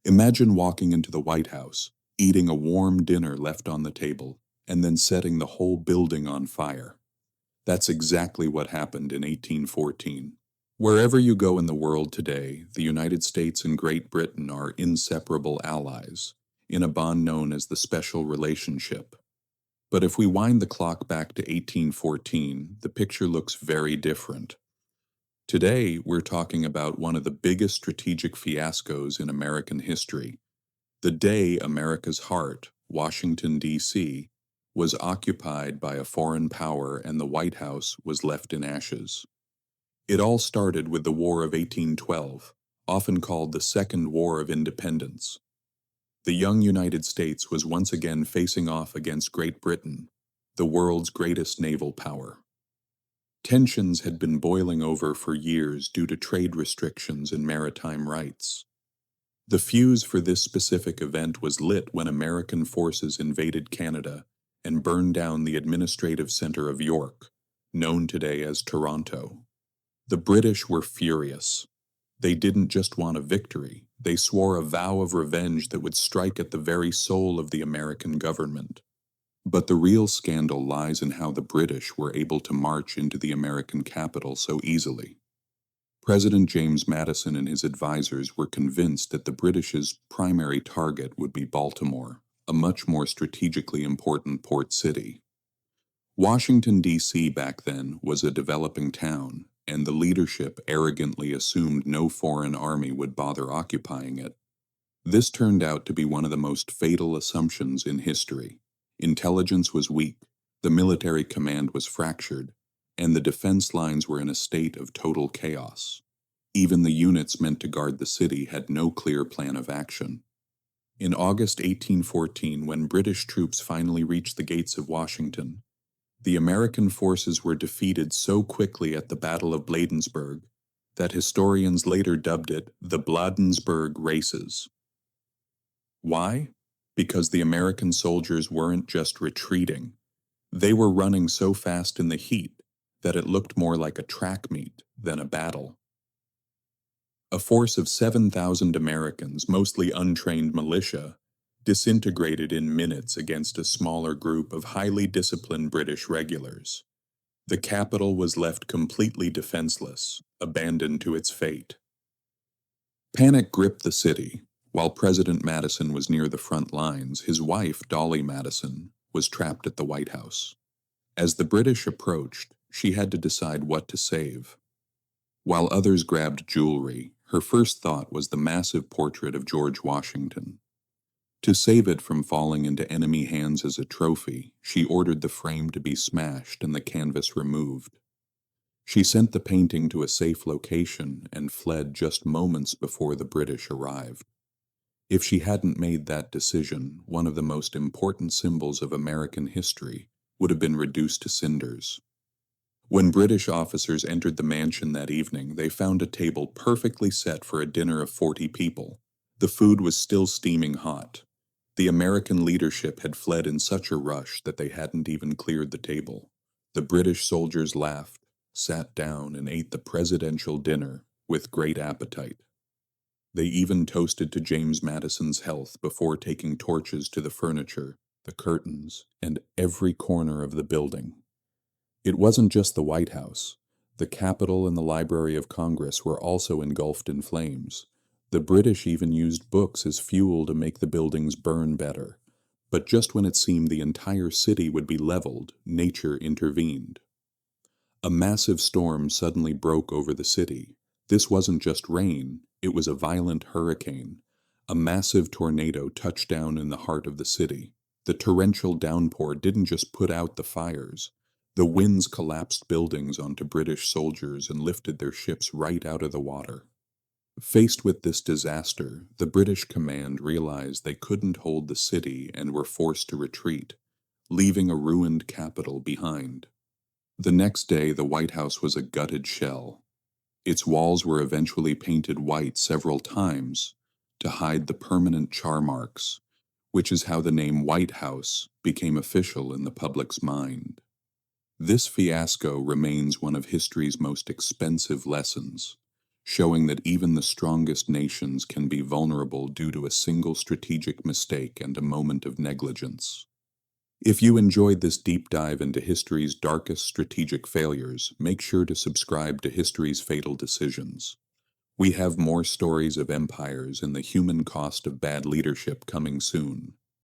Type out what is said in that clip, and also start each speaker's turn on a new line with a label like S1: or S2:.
S1: Imagine walking into the White House, eating a warm dinner left on the table, and then setting the whole building on fire. That's exactly what happened in 1814. Wherever you go in the world today, the United States and Great Britain are inseparable allies, in a bond known as the special relationship. But if we wind the clock back to 1814, the picture looks very different. Today, we're talking about one of the biggest strategic fiascos in American history. The day America's heart, Washington, D.C., was occupied by a foreign power and the White House was left in ashes. It all started with the War of 1812, often called the Second War of Independence. The young United States was once again facing off against Great Britain, the world's greatest naval power. Tensions had been boiling over for years due to trade restrictions and maritime rights. The fuse for this specific event was lit when American forces invaded Canada and burned down the administrative center of York, known today as Toronto. The British were furious. They didn't just want a victory, they swore a vow of revenge that would strike at the very soul of the American government. But the real scandal lies in how the British were able to march into the American capital so easily. President James Madison and his advisors were convinced that the British's primary target would be Baltimore, a much more strategically important port city. Washington, D.C. back then was a developing town, and the leadership arrogantly assumed no foreign army would bother occupying it. This turned out to be one of the most fatal assumptions in history. Intelligence was weak, the military command was fractured, and the defense lines were in a state of total chaos. Even the units meant to guard the city had no clear plan of action. In August 1814, when British troops finally reached the gates of Washington, the American forces were defeated so quickly at the Battle of Bladensburg that historians later dubbed it the Bladensburg Races. Why? Because the American soldiers weren't just retreating. They were running so fast in the heat that it looked more like a track meet than a battle. A force of 7,000 Americans, mostly untrained militia, disintegrated in minutes against a smaller group of highly disciplined British regulars. The capital was left completely defenseless, abandoned to its fate. Panic gripped the city. While President Madison was near the front lines, his wife, Dolly Madison, was trapped at the White House. As the British approached, she had to decide what to save. While others grabbed jewelry, her first thought was the massive portrait of George Washington. To save it from falling into enemy hands as a trophy, she ordered the frame to be smashed and the canvas removed. She sent the painting to a safe location and fled just moments before the British arrived. If she hadn't made that decision, one of the most important symbols of American history would have been reduced to cinders. When British officers entered the mansion that evening, they found a table perfectly set for a dinner of 40 people. The food was still steaming hot. The American leadership had fled in such a rush that they hadn't even cleared the table. The British soldiers laughed, sat down, and ate the presidential dinner with great appetite. They even toasted to James Madison's health before taking torches to the furniture, the curtains, and every corner of the building. It wasn't just the White House. The Capitol and the Library of Congress were also engulfed in flames. The British even used books as fuel to make the buildings burn better. But just when it seemed the entire city would be leveled, nature intervened. A massive storm suddenly broke over the city. This wasn't just rain, it was a violent hurricane. A massive tornado touched down in the heart of the city. The torrential downpour didn't just put out the fires. The winds collapsed buildings onto British soldiers and lifted their ships right out of the water. Faced with this disaster, the British command realized they couldn't hold the city and were forced to retreat, leaving a ruined capital behind. The next day, the White House was a gutted shell. Its walls were eventually painted white several times to hide the permanent char marks, which is how the name White House became official in the public's mind. This fiasco remains one of history's most expensive lessons. showing that even the strongest nations can be vulnerable due to a single strategic mistake and a moment of negligence. If you enjoyed this deep dive into history's darkest strategic failures, make sure to subscribe to History's Fatal Decisions. We have more stories of empires and the human cost of bad leadership coming soon.